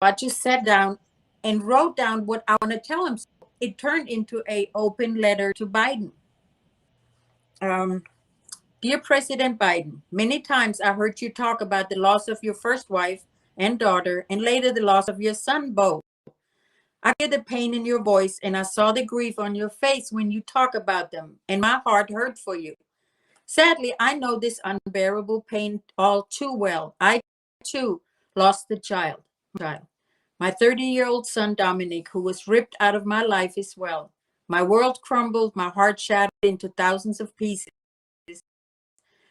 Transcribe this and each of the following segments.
I just sat down and wrote down what I want to tell him. So it turned into an open letter to Biden. Um, Dear President Biden, many times I heard you talk about the loss of your first wife and daughter, and later the loss of your son, Bo. I hear the pain in your voice, and I saw the grief on your face when you talk about them, and my heart hurt for you. Sadly, I know this unbearable pain all too well. I, too, lost a child. My 30-year-old son, Dominic, who was ripped out of my life as well. My world crumbled, my heart shattered into thousands of pieces,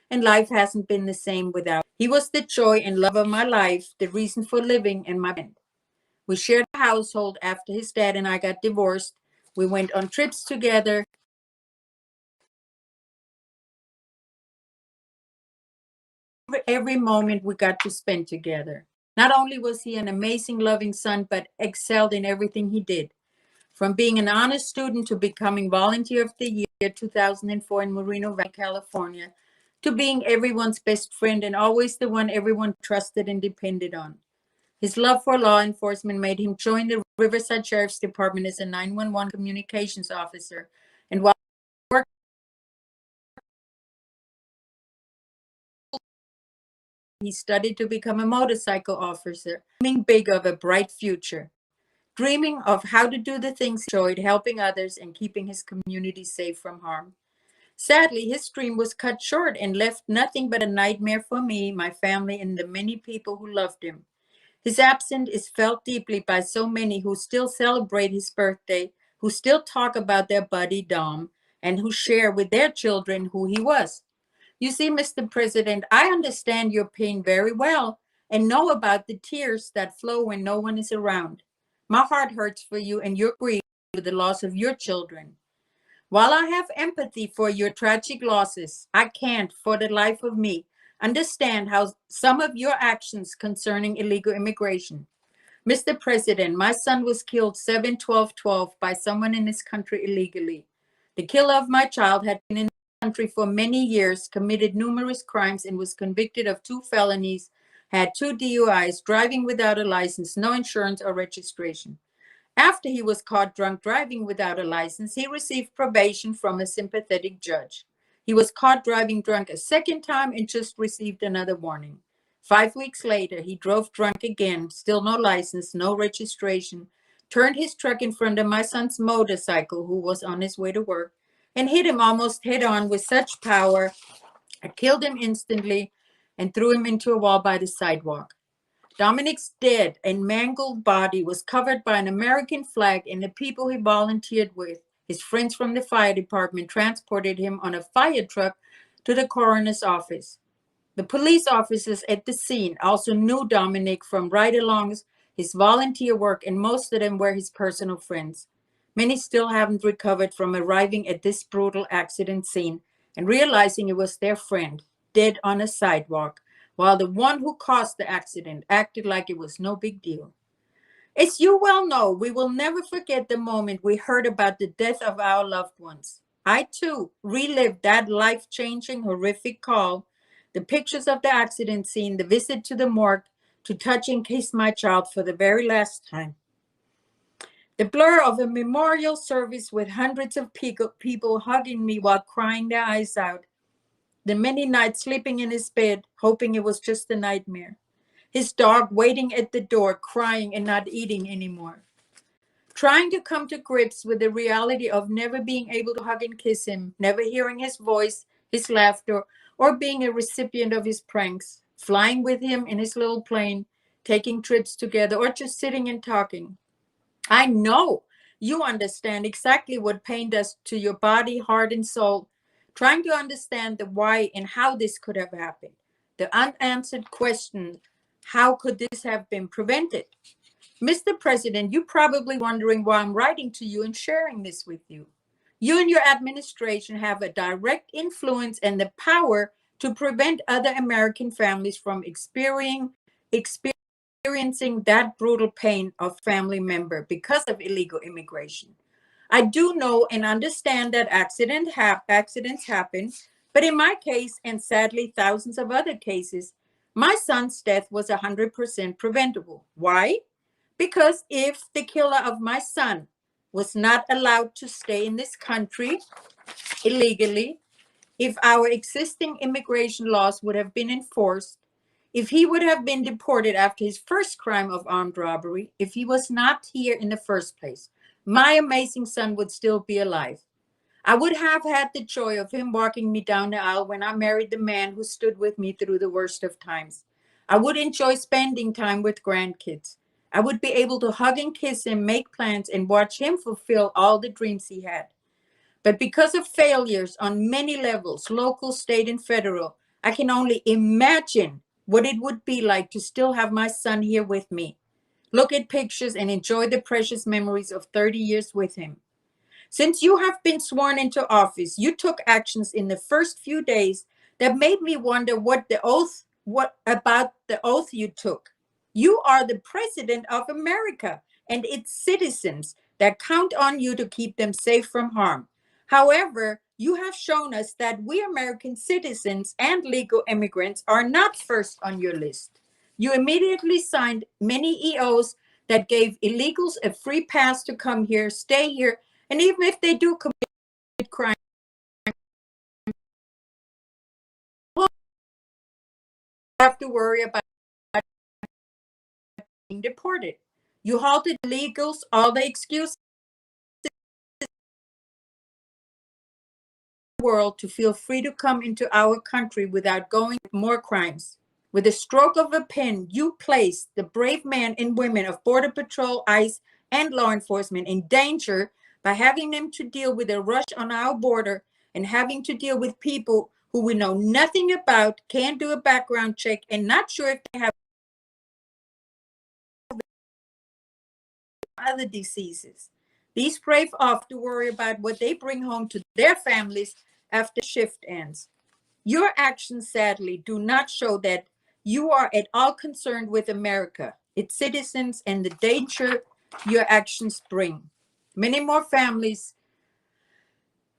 and life hasn't been the same without. He was the joy and love of my life, the reason for living, and my friend. We shared a household after his dad and I got divorced. We went on trips together. Every moment we got to spend together. Not only was he an amazing, loving son, but excelled in everything he did. From being an honest student to becoming Volunteer of the Year 2004 in Moreno Valley, California, to being everyone's best friend and always the one everyone trusted and depended on. His love for law enforcement made him join the Riverside Sheriff's Department as a 911 communications officer. And while he studied to become a motorcycle officer, dreaming big of a bright future, dreaming of how to do the things he enjoyed, helping others and keeping his community safe from harm. Sadly, his dream was cut short and left nothing but a nightmare for me, my family, and the many people who loved him. His absence is felt deeply by so many who still celebrate his birthday, who still talk about their buddy Dom, and who share with their children who he was. You see, Mr. President, I understand your pain very well and know about the tears that flow when no one is around. My heart hurts for you and your grief with the loss of your children. While I have empathy for your tragic losses, I can't, for the life of me, understand how some of your actions concerning illegal immigration. Mr. President, my son was killed 7/12/12 by someone in this country illegally. The killer of my child had been in the country for many years, committed numerous crimes, and was convicted of 2 felonies, had 2 DUIs, driving without a license, no insurance or registration. After he was caught drunk driving without a license, he received probation from a sympathetic judge. He was caught driving drunk a second time and just received another warning. 5 weeks later, he drove drunk again, still no license, no registration, turned his truck in front of my son's motorcycle, who was on his way to work, and hit him almost head on with such power, I killed him instantly and threw him into a wall by the sidewalk. Dominic's dead and mangled body was covered by an American flag, and the people he volunteered with, his friends from the fire department, transported him on a fire truck to the coroner's office. The police officers at the scene also knew Dominic from right along his volunteer work, and most of them were his personal friends. Many still haven't recovered from arriving at this brutal accident scene and realizing it was their friend, dead on a sidewalk, while the one who caused the accident acted like it was no big deal. As you well know, we will never forget the moment we heard about the death of our loved ones. I too relived that life-changing, horrific call, the pictures of the accident scene, the visit to the morgue, to touch and kiss my child for the very last time. The blur of a memorial service with hundreds of people hugging me while crying their eyes out. The many nights sleeping in his bed, hoping it was just a nightmare. His dog waiting at the door, crying and not eating anymore. Trying to come to grips with the reality of never being able to hug and kiss him, never hearing his voice, his laughter, or being a recipient of his pranks. Flying with him in his little plane, taking trips together, or just sitting and talking. I know you understand exactly what pain does to your body, heart, and soul. Trying to understand the why and how this could have happened. The unanswered question, how could this have been prevented? Mr. President, you're probably wondering why I'm writing to you and sharing this with you. You and your administration have a direct influence and the power to prevent other American families from experiencing that brutal pain of family member because of illegal immigration. I do know and understand that accidents happen, but in my case, and sadly thousands of other cases, my son's death was 100% preventable. Why? Because if the killer of my son was not allowed to stay in this country illegally, if our existing immigration laws would have been enforced, if he would have been deported after his first crime of armed robbery, if he was not here in the first place, my amazing son would still be alive. I would have had the joy of him walking me down the aisle when I married the man who stood with me through the worst of times. I would enjoy spending time with grandkids. I would be able to hug and kiss him, make plans, and watch him fulfill all the dreams he had. But because of failures on many levels, local, state, and federal, I can only imagine what it would be like to still have my son here with me. Look at pictures and enjoy the precious memories of 30 years with him. Since you have been sworn into office, you took actions in the first few days that made me wonder what about the oath you took. You are the president of America and its citizens that count on you to keep them safe from harm. However, you have shown us that we American citizens and legal immigrants are not first on your list. You immediately signed many EOs that gave illegals a free pass to come here, stay here, and even if they do commit crime, you won't have to worry about being deported. You halted illegals, all the excuses in the world to feel free to come into our country without going with more crimes. With a stroke of a pen, you placed the brave men and women of Border Patrol, ICE, and law enforcement in danger by having them to deal with a rush on our border and having to deal with people who we know nothing about, can't do a background check, and not sure if they have other diseases. These brave off to worry about what they bring home to their families after shift ends. Your actions, sadly, do not show that you are at all concerned with America, its citizens, and the danger your actions bring. Many more families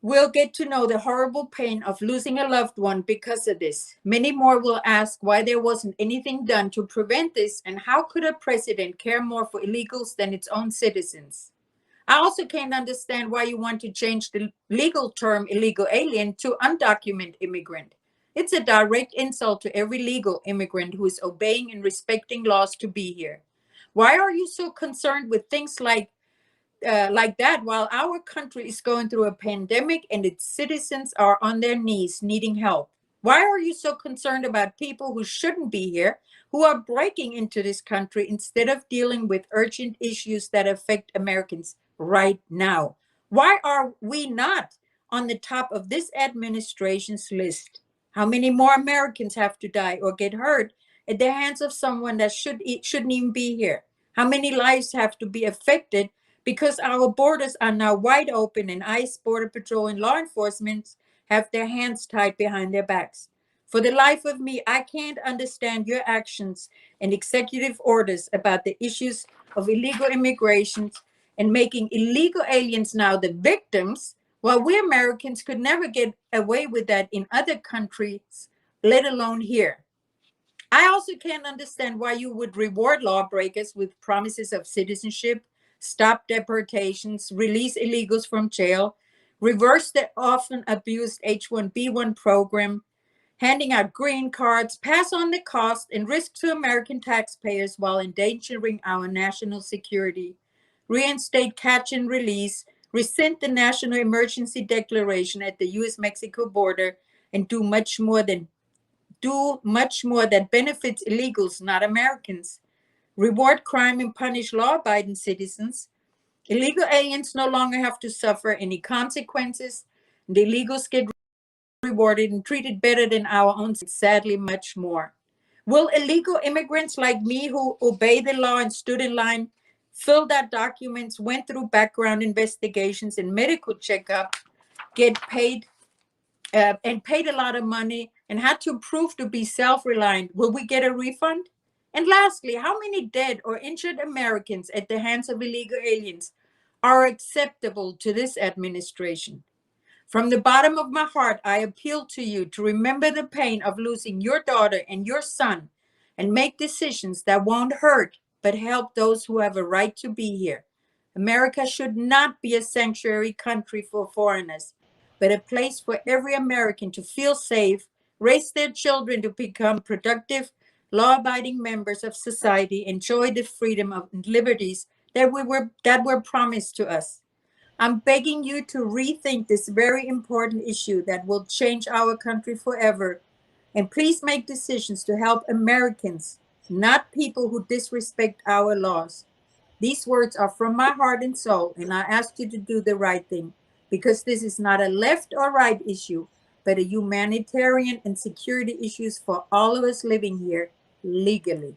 will get to know the horrible pain of losing a loved one because of this. Many more will ask why there wasn't anything done to prevent this, and how could a president care more for illegals than its own citizens? I also can't understand why you want to change the legal term illegal alien to undocumented immigrant. It's a direct insult to every legal immigrant who is obeying and respecting laws to be here. Why are you so concerned with things like that while our country is going through a pandemic and its citizens are on their knees needing help? Why are you so concerned about people who shouldn't be here, who are breaking into this country instead of dealing with urgent issues that affect Americans right now? Why are we not on the top of this administration's list? How many more Americans have to die or get hurt at the hands of someone that shouldn't even be here? How many lives have to be affected because our borders are now wide open and ICE, Border Patrol, and law enforcement have their hands tied behind their backs? For the life of me, I can't understand your actions and executive orders about the issues of illegal immigration and making illegal aliens now the victims, while we Americans could never get away with that in other countries, let alone here. I also can't understand why you would reward lawbreakers with promises of citizenship, stop deportations, release illegals from jail, reverse the often abused H-1B1 program, handing out green cards, pass on the cost and risk to American taxpayers while endangering our national security, reinstate catch and release, rescind the national emergency declaration at the U.S.-Mexico border, and do much more that benefits illegals, not Americans. Reward crime and punish law-abiding citizens. Illegal aliens no longer have to suffer any consequences. The illegals get rewarded and treated better than our own, sadly, much more. Will illegal immigrants like me who obey the law and stood in line, filled out documents, went through background investigations and medical checkup, get paid and paid a lot of money and had to prove to be self-reliant, will we get a refund? And lastly, how many dead or injured Americans at the hands of illegal aliens are acceptable to this administration? From the bottom of my heart, I appeal to you to remember the pain of losing your daughter and your son and make decisions that won't hurt but help those who have a right to be here. America should not be a sanctuary country for foreigners, but a place for every American to feel safe, raise their children to become productive, law-abiding members of society, enjoy the freedom and liberties that were promised to us. I'm begging you to rethink this very important issue that will change our country forever. And please make decisions to help Americans, not people who disrespect our laws. These words are from my heart and soul, and I ask you to do the right thing because this is not a left or right issue, but a humanitarian and security issues for all of us living here legally.